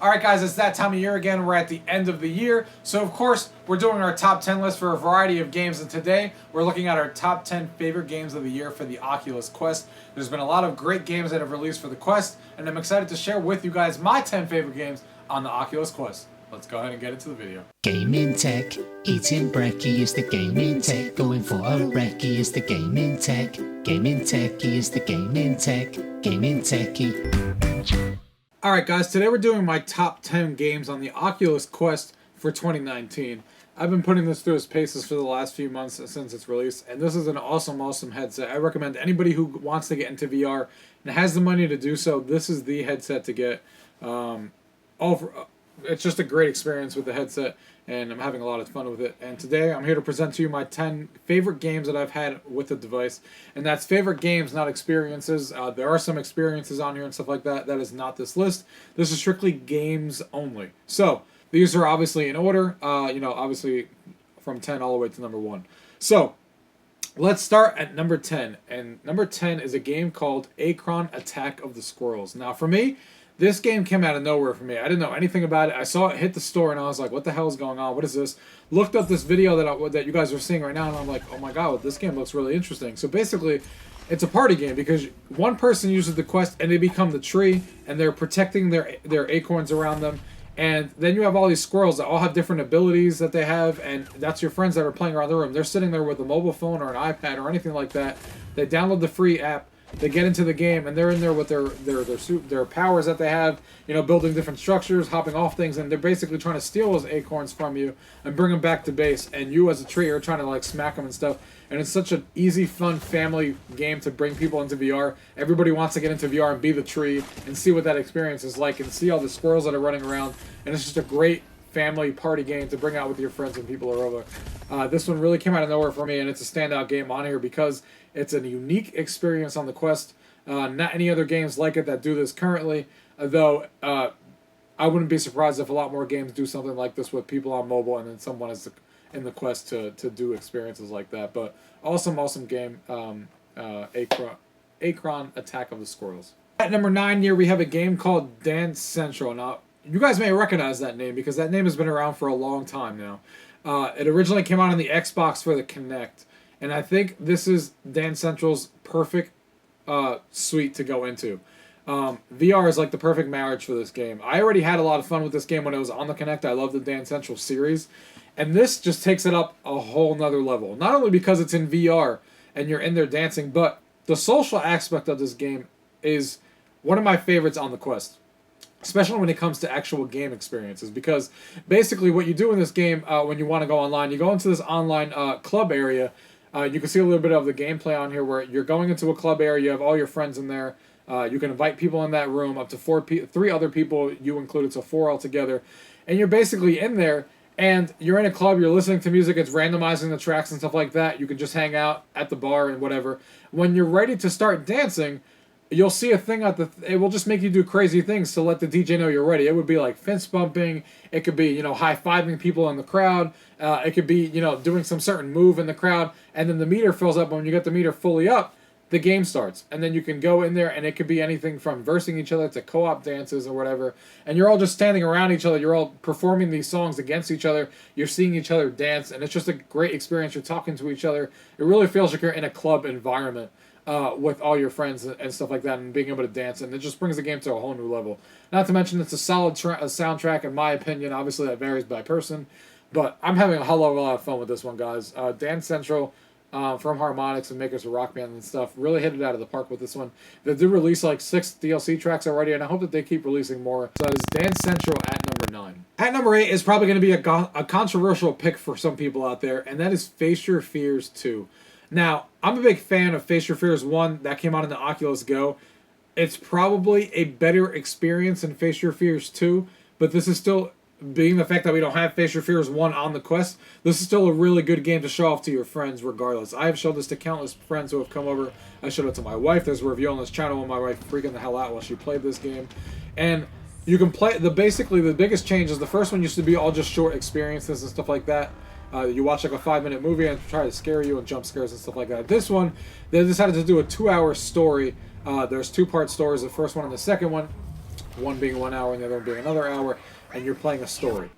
Alright guys, it's that time of year again. We're at the end of the year. So of course, we're doing our top 10 list for a variety of games. And today, we're looking at our top 10 favorite games of the year for the Oculus Quest. There's been a lot of great games that have released for the Quest. And I'm excited to share with you guys my 10 favorite games on the Oculus Quest. Let's go ahead and get into the video. Gaming tech, eating brekkie is the gaming tech. Going for a recce is the gaming tech. Gaming techie is the gaming tech. Gaming techie. Alright guys, today we're doing my top 10 games on the Oculus Quest for 2019. I've been putting this through its paces for the last few months since its release, and this is an awesome headset. I recommend anybody who wants to get into VR and has the money to do so, this is the headset to get. It's just a great experience with the headset, and I'm having a lot of fun with it. And today I'm here to present to you my 10 favorite games that I've had with the device, and that's favorite games, not experiences. There are some experiences on here and stuff like that. That is not this list. This is strictly games only. So these are obviously in order, obviously from 10 all the way to number 1. So let's start at number 10, and number 10 is a game called Acron Attack of the Squirrels. Now for me, this game came out of nowhere for me. I didn't know anything about it. I saw it hit the store, and I was like, what the hell is going on? What is this? Looked up this video that you guys are seeing right now, and I'm like, oh my god, this game looks really interesting. So basically, it's a party game because one person uses the quest, and they become the tree, and they're protecting their acorns around them. And then you have all these squirrels that all have different abilities that they have, and that's your friends that are playing around the room. They're sitting there with a mobile phone or an iPad or anything like that. They download the free app. They get into the game, and they're in there with their powers that they have, building different structures, hopping off things, and they're basically trying to steal those acorns from you and bring them back to base. And you, as a tree, are trying to smack them and stuff. And it's such an easy, fun family game to bring people into VR. Everybody wants to get into VR and be the tree and see what that experience is like and see all the squirrels that are running around. And it's just a great family party game to bring out with your friends when people are over. This one really came out of nowhere for me, and it's a standout game on here because it's a unique experience on the Quest. Not any other games like it that do this currently, though I wouldn't be surprised if a lot more games do something like this with people on mobile and then someone is in the Quest to do experiences like that. But awesome game, Acron Attack of the Squirrels. At number 9 here, we have a game called Dance Central. Now, you guys may recognize that name because that name has been around for a long time now. It originally came out on the Xbox for the Kinect, and I think this is Dance Central's perfect suite to go into. VR is like the perfect marriage for this game. I already had a lot of fun with this game when it was on the Kinect. I love the Dance Central series, and this just takes it up a whole nother level. Not only because it's in VR and you're in there dancing, but the social aspect of this game is one of my favorites on the Quest. Especially when it comes to actual game experiences, because basically what you do in this game when you want to go online, you go into this online club area. You can see a little bit of the gameplay on here where you're going into a club area, you have all your friends in there. You can invite people in that room, up to 3 other people, you included, so 4 altogether. And you're basically in there, and you're in a club, you're listening to music, it's randomizing the tracks and stuff like that. You can just hang out at the bar and whatever. When you're ready to start dancing, you'll see a thing it will just make you do crazy things to let the DJ know you're ready. It would be like fist bumping. It could be, high-fiving people in the crowd. It could be, doing some certain move in the crowd. And then the meter fills up. When you get the meter fully up, the game starts. And then you can go in there, and it could be anything from versing each other to co-op dances or whatever. And you're all just standing around each other. You're all performing these songs against each other. You're seeing each other dance. And it's just a great experience. You're talking to each other. It really feels like you're in a club environment. With all your friends and stuff like that, and being able to dance, and it just brings the game to a whole new level. Not to mention, it's a solid soundtrack, in my opinion. Obviously, that varies by person, but I'm having a hell of a lot of fun with this one, guys. Dance Central from Harmonix and makers of Rock Band and stuff really hit it out of the park with this one. They did release 6 DLC tracks already, and I hope that they keep releasing more. So that is Dance Central at number 9. At number 8 is probably going to be a controversial pick for some people out there, and that is Face Your Fears 2. Now, I'm a big fan of Face Your Fears 1 that came out in the Oculus Go. It's probably a better experience than Face Your Fears 2, but this is still, being the fact that we don't have Face Your Fears 1 on the Quest, this is still a really good game to show off to your friends regardless. I have showed this to countless friends who have come over. I showed it to my wife. There's a review on this channel with my wife freaking the hell out while she played this game. And you can play, basically the biggest change is the first one used to be all just short experiences and stuff like that. You watch like a 5-minute movie and try to scare you and jump scares and stuff like that. This one, they decided to do a 2-hour story. There's 2-part stories, the first one and the second one. one being 1 hour and the other one being another hour, and you're playing a story.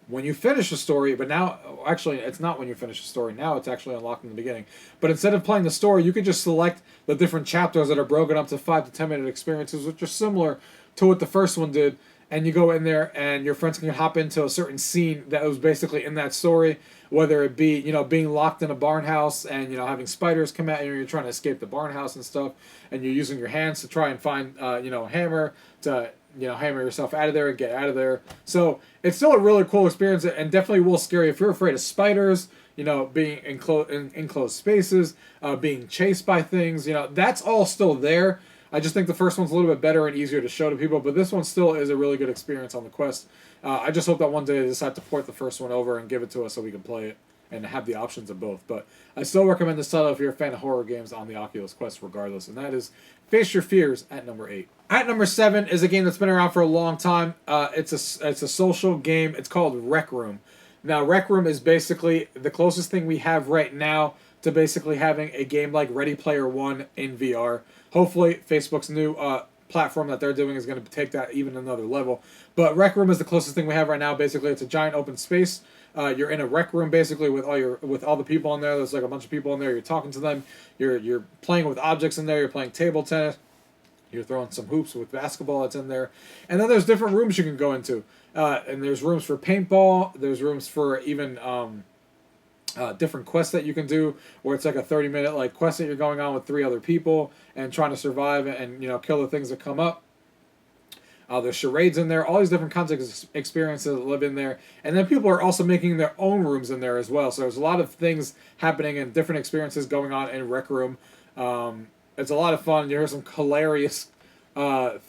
When you finish a story, but now, actually, it's not when you finish a story. Now it's actually unlocked in the beginning. But instead of playing the story, you could just select the different chapters that are broken up to 5 to 10 minute experiences, which are similar to what the first one did. And you go in there, and your friends can hop into a certain scene that was basically in that story, whether it be, being locked in a barn house and, having spiders come at you, and you're trying to escape the barn house and stuff, and you're using your hands to try and find, a hammer to, hammer yourself out of there and get out of there. So it's still a really cool experience, and definitely will scare you if you're afraid of spiders, being in enclosed spaces, being chased by things, that's all still there. I just think the first one's a little bit better and easier to show to people, but this one still is a really good experience on the Quest. I just hope that one day they decide to port the first one over and give it to us so we can play it and have the options of both. But I still recommend this title if you're a fan of horror games on the Oculus Quest regardless, and that is Face Your Fears at number 8. At number 7 is a game that's been around for a long time. It's a social game. It's called Rec Room. Now, Rec Room is basically the closest thing we have right now to basically having a game like Ready Player One in VR. Hopefully, Facebook's new platform that they're doing is going to take that even another level. But Rec Room is the closest thing we have right now. Basically, it's a giant open space. You're in a rec room basically with all the people in there. There's like a bunch of people in there. You're talking to them. You're playing with objects in there. You're playing table tennis. You're throwing some hoops with basketball that's in there. And then there's different rooms you can go into. And there's rooms for paintball. There's rooms for even different quests that you can do, where it's like a 30-minute quest that you're going on with 3 other people and trying to survive and kill the things that come up. There's charades in there, all these different kinds of experiences that live in there, and then people are also making their own rooms in there as well. So there's a lot of things happening and different experiences going on in Rec Room. It's a lot of fun. You hear some hilarious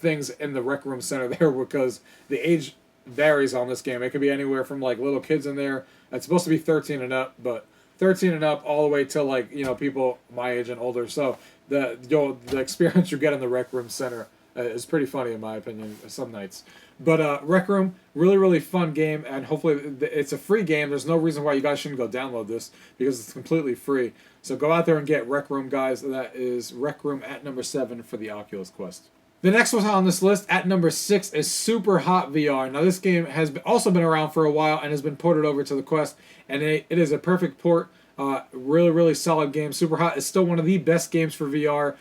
things in the Rec Room center there because the age varies on this game. It could be anywhere from little kids in there. It's supposed to be 13 and up, but 13 and up all the way to people my age and older. So the experience you get in the Rec Room center is pretty funny in my opinion some nights. But Rec Room, really, really fun game, and hopefully it's a free game. There's no reason why you guys shouldn't go download this because it's completely free. So go out there and get Rec Room, guys. That is Rec Room at number 7 for the Oculus Quest. The next one on this list at number 6 is Superhot VR. Now this game has also been around for a while and has been ported over to the Quest, and it is a perfect port. Really, really solid game. Superhot is still one of the best games for VR.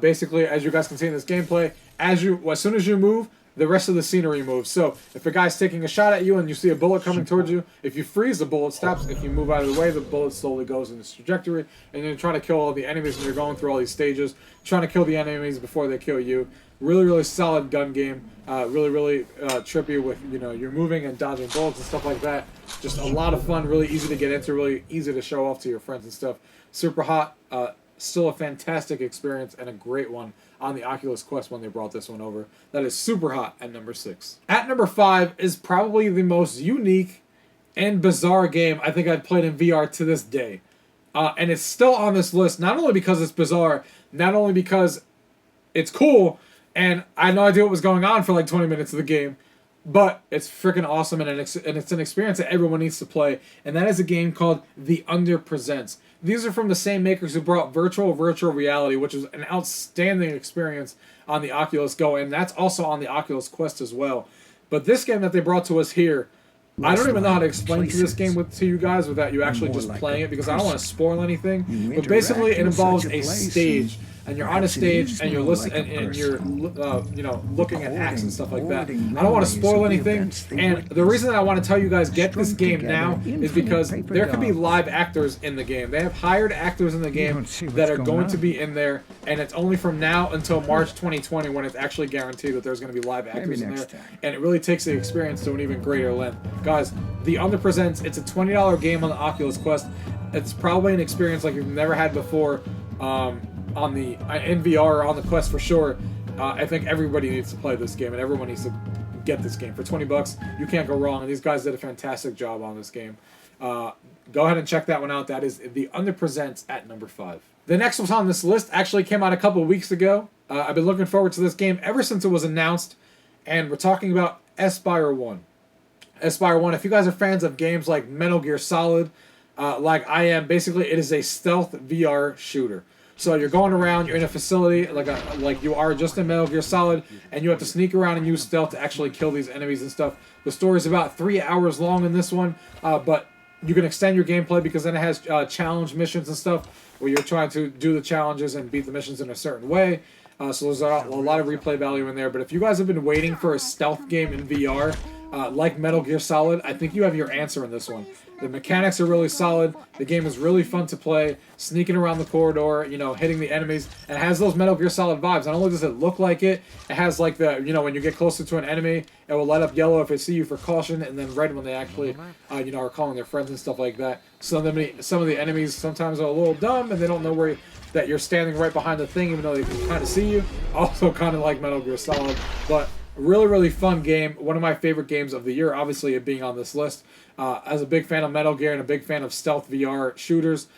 Basically, as you guys can see in this gameplay, as soon as you move, the rest of the scenery moves. So if a guy's taking a shot at you and you see a bullet coming towards you, if you freeze, the bullet stops. If you move out of the way, the bullet slowly goes in its trajectory. And you're trying to kill all the enemies, and you're going through all these stages, trying to kill the enemies before they kill you. Really, really solid gun game. Really, really trippy with, you're moving and dodging bullets and stuff like that. Just a lot of fun, really easy to get into, really easy to show off to your friends and stuff. Superhot, still a fantastic experience and a great one on the Oculus Quest when they brought this one over. That is Superhot at number 6. At number 5 is probably the most unique and bizarre game I think I've played in VR to this day. And it's still on this list, not only because it's bizarre, not only because it's cool, and I had no idea what was going on for 20 minutes of the game, but it's freaking awesome, and it's an experience that everyone needs to play, and that is a game called The Under Presents. These are from the same makers who brought virtual reality, which was an outstanding experience on the Oculus Go, and that's also on the Oculus Quest as well. But this game that they brought to us here, I don't even know how to explain to this game to you guys without you actually just playing it, because I don't want to spoil anything. But basically, it involves a stage, and you're on a stage, and you're listening, and you're looking at acts and stuff like that. I don't want to spoil anything, and the reason that I want to tell you guys get this game now is because there could be live actors in the game. They have hired actors in the game that are going to be in there, and it's only from now until March 2020 when it's actually guaranteed that there's going to be live actors in there, and it really takes the experience to an even greater length. Guys, The Under Presents, it's a $20 game on the Oculus Quest. It's probably an experience like you've never had before on the in VR or on the Quest for sure. I think everybody needs to play this game, and everyone needs to get this game. For 20 bucks, you can't go wrong, and these guys did a fantastic job on this game. Go ahead and check that one out. That is The Under Presents at number 5. The next one on this list actually came out a couple weeks ago. I've been looking forward to this game ever since it was announced, and we're talking about Espire 1. Espire 1, if you guys are fans of games like Metal Gear Solid, like I am, basically it is a stealth VR shooter. So you're going around, you're in a facility like you are just in Metal Gear Solid, and you have to sneak around and use stealth to actually kill these enemies and stuff. The story's about 3 hours long in this one, but you can extend your gameplay because then it has challenge missions and stuff where you're trying to do the challenges and beat the missions in a certain way. So there's a lot of replay value in there. But if you guys have been waiting for a stealth game in VR, like Metal Gear Solid, I think you have your answer in this one. The mechanics are really solid. The game is really fun to play. Sneaking around the corridor, hitting the enemies. And it has those Metal Gear Solid vibes. Not only does it look like it, it has like the, when you get closer to an enemy, it will light up yellow if they see you for caution, and then red when they actually, are calling their friends and stuff like that. Some of the enemies sometimes are a little dumb, and they don't know that you're standing right behind the thing, even though they can kind of see you. Also kind of like Metal Gear Solid. But really, really fun game. One of my favorite games of the year, obviously it being on this list. As a big fan of Metal Gear and a big fan of stealth VR shooters,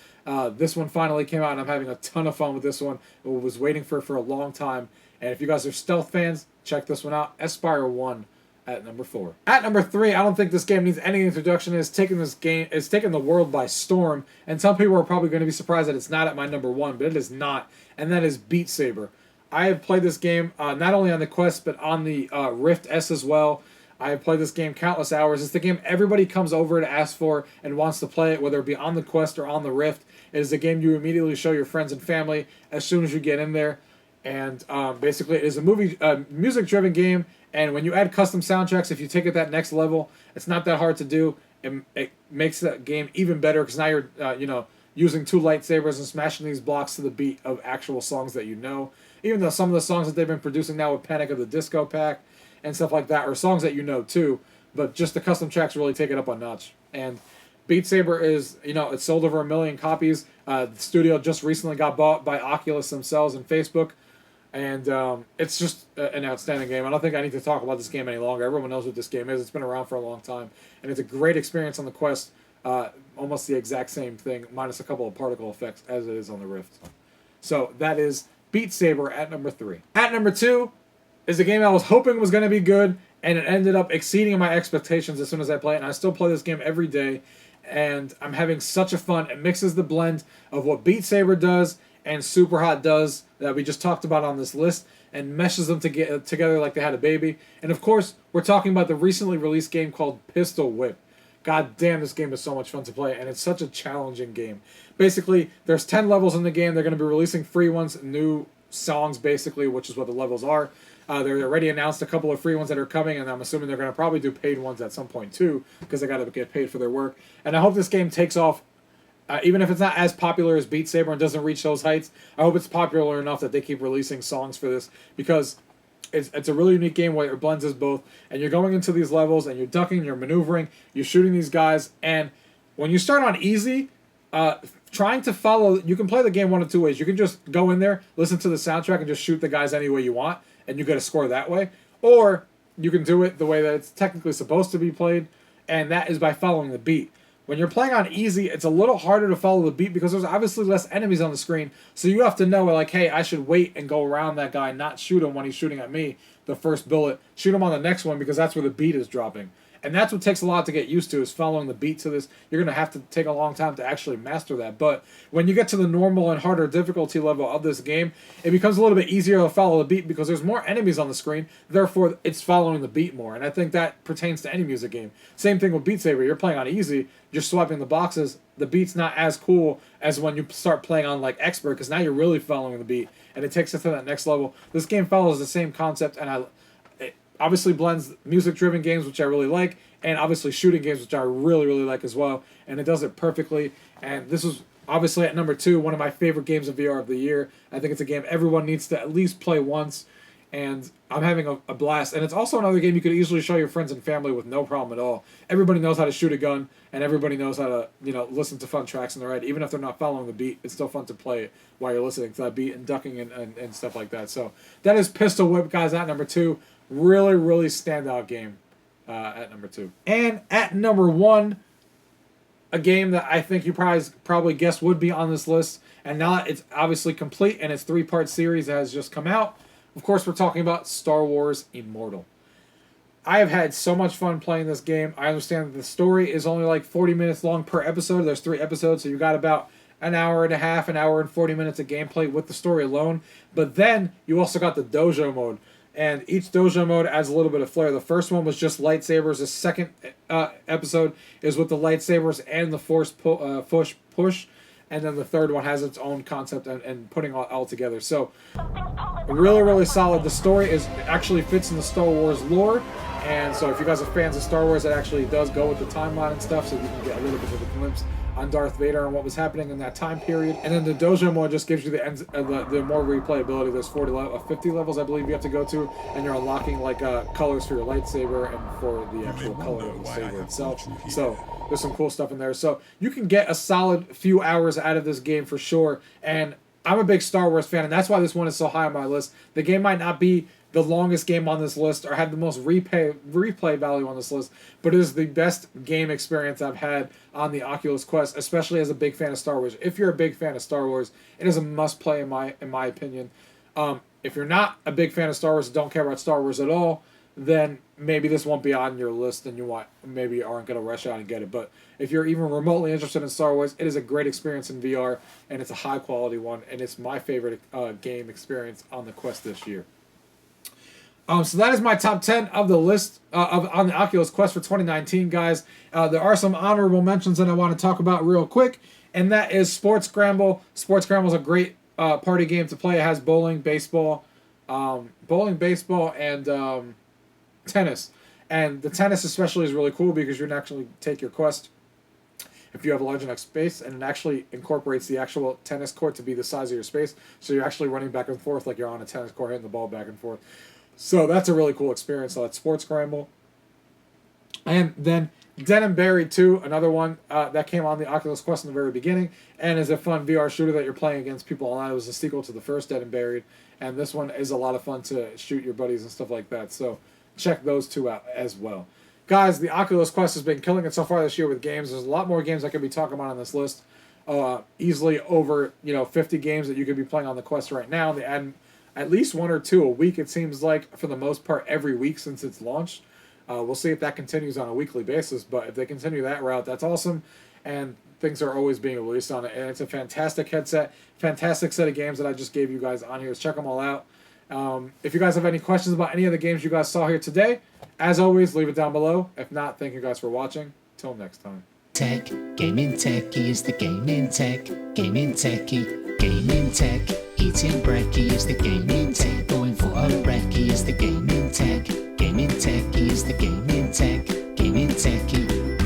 this one finally came out, and I'm having a ton of fun with this one. I was waiting for a long time. And if you guys are stealth fans, check this one out. Espire 1 at number 4. At number 3, I don't think this game needs any introduction. It's taken the world by storm. And some people are probably going to be surprised that it's not at my number 1, but it is not. And that is Beat Saber. I have played this game not only on the Quest, but on the Rift S as well. I have played this game countless hours. It's the game everybody comes over to ask for and wants to play it, whether it be on the Quest or on the Rift. It is a game you immediately show your friends and family as soon as you get in there. And basically, it is a music-driven game. And when you add custom soundtracks, if you take it that next level, it's not that hard to do. It makes the game even better because now you're, using 2 lightsabers and smashing these blocks to the beat of actual songs that you know. Even though some of the songs that they've been producing now with Panic of the Disco Pack and stuff like that are songs that you know too, but just the custom tracks really take it up a notch. And Beat Saber is, it's sold over 1 million copies. The studio just recently got bought by Oculus themselves and Facebook, and it's just an outstanding game. I don't think I need to talk about this game any longer. Everyone knows what this game is. It's been around for a long time, and it's a great experience on the Quest. Almost the exact same thing, minus a couple of particle effects as it is on the Rift. So that is Beat Saber at number 3. At number 2 is a game I was hoping was going to be good, and it ended up exceeding my expectations as soon as I play it, and I still play this game every day, and I'm having such a fun. It mixes the blend of what Beat Saber does and Superhot does that we just talked about on this list, and meshes them together like they had a baby. And of course, we're talking about the recently released game called Pistol Whip. God damn, this game is so much fun to play, and it's such a challenging game. Basically, there's 10 levels in the game. They're going to be releasing free ones, new songs, basically, which is what the levels are. They already announced a couple of free ones that are coming, and I'm assuming they're going to probably do paid ones at some point, too, because they got to get paid for their work. And I hope this game takes off, even if it's not as popular as Beat Saber and doesn't reach those heights. I hope it's popular enough that they keep releasing songs for this, because it's a really unique game where it blends as both, and you're going into these levels, and you're ducking, you're maneuvering, you're shooting these guys, and when you start on easy, trying to follow, you can play the game one of 2 ways. You can just go in there, listen to the soundtrack, and just shoot the guys any way you want, and you get a score that way. Or you can do it the way that it's technically supposed to be played, and that is by following the beat. When you're playing on easy, it's a little harder to follow the beat because there's obviously less enemies on the screen, so you have to know, like, hey, I should wait and go around that guy, not shoot him when he's shooting at me, the first bullet. Shoot him on the next one because that's where the beat is dropping. And that's what takes a lot to get used to, is following the beat to this. You're going to have to take a long time to actually master that. But when you get to the normal and harder difficulty level of this game, it becomes a little bit easier to follow the beat because there's more enemies on the screen. Therefore, it's following the beat more. And I think that pertains to any music game. Same thing with Beat Saber. You're playing on easy, you're swiping the boxes. The beat's not as cool as when you start playing on like expert, because now you're really following the beat. And it takes it to that next level. This game follows the same concept, and it obviously blends music-driven games, which I really like, and obviously shooting games, which I really, really like as well. And it does it perfectly. And this was obviously at number 2, one of my favorite games of VR of the year. I think it's a game everyone needs to at least play once. And I'm having a blast. And it's also another game you could easily show your friends and family with no problem at all. Everybody knows how to shoot a gun, and everybody knows how to, listen to fun tracks in the ride. Even if they're not following the beat, it's still fun to play it while you're listening to that beat and ducking and stuff like that. So that is Pistol Whip, guys, at number 2. Really, really standout game at number 2. And at number 1, a game that I think you probably guessed would be on this list. And now it's obviously complete, and its 3-part series that has just come out. Of course, we're talking about Star Wars Immortal. I have had so much fun playing this game. I understand that the story is only like 40 minutes long per episode. There's 3 episodes, so you got about an hour and a half, an hour and 40 minutes of gameplay with the story alone. But then you also got the dojo mode. And each dojo mode adds a little bit of flair. The first one was just lightsabers. The second episode is with the lightsabers and the force push. And then the third one has its own concept and putting all together. So, really, really solid. The story actually fits in the Star Wars lore. And so if you guys are fans of Star Wars, it actually does go with the timeline and stuff. So you can get a little bit of a glimpse on Darth Vader and what was happening in that time period. And then the dojo mode just gives you the more replayability. There's 50 levels, I believe, you have to go to. And you're unlocking like colors for your lightsaber and for the actual color of the saber itself. So there's some cool stuff in there. So you can get a solid few hours out of this game for sure. And I'm a big Star Wars fan, and that's why this one is so high on my list. The game might not be the longest game on this list or have the most replay value on this list, but it is the best game experience I've had on the Oculus Quest, especially as a big fan of Star Wars. If you're a big fan of Star Wars, it is a must-play in my opinion. If you're not a big fan of Star Wars and don't care about Star Wars at all, then maybe this won't be on your list and maybe aren't going to rush out and get it. But if you're even remotely interested in Star Wars, it is a great experience in VR, and it's a high-quality one, and it's my favorite game experience on the Quest this year. So that is my top 10 of the list on the Oculus Quest for 2019, guys. There are some honorable mentions that I want to talk about real quick, and that is Sports Scramble. Sports Scramble is a great party game to play. It has bowling, baseball, and tennis. And the tennis especially is really cool because you can actually take your Quest if you have a large enough space, and it actually incorporates the actual tennis court to be the size of your space. So you're actually running back and forth like you're on a tennis court, hitting the ball back and forth. So that's a really cool experience. So that's Sports Scramble. And then Dead and Buried 2, another one that came on the Oculus Quest in the very beginning, and is a fun VR shooter that you're playing against people online. It was a sequel to the first Dead and Buried, and this one is a lot of fun to shoot your buddies and stuff like that. So check those two out as well. Guys, the Oculus Quest has been killing it so far this year with games. There's a lot more games I could be talking about on this list. Easily over 50 games that you could be playing on the Quest right now. They add at least one or two a week, it seems like, for the most part, every week since it's launched. We'll see if that continues on a weekly basis, but if they continue that route, that's awesome, and things are always being released on it, and it's a fantastic headset, fantastic set of games that I just gave you guys on here. Check them all out. If you guys have any questions about any of the games you guys saw here today, as always, leave it down below. If not, thank you guys for watching. Till next time. Tech, gaming techie is the gaming tech, gaming techie, gaming tech. Eating brekkie is the gaming tech, going for a recce is the gaming tech, gaming techie is the gaming tech, gaming techie.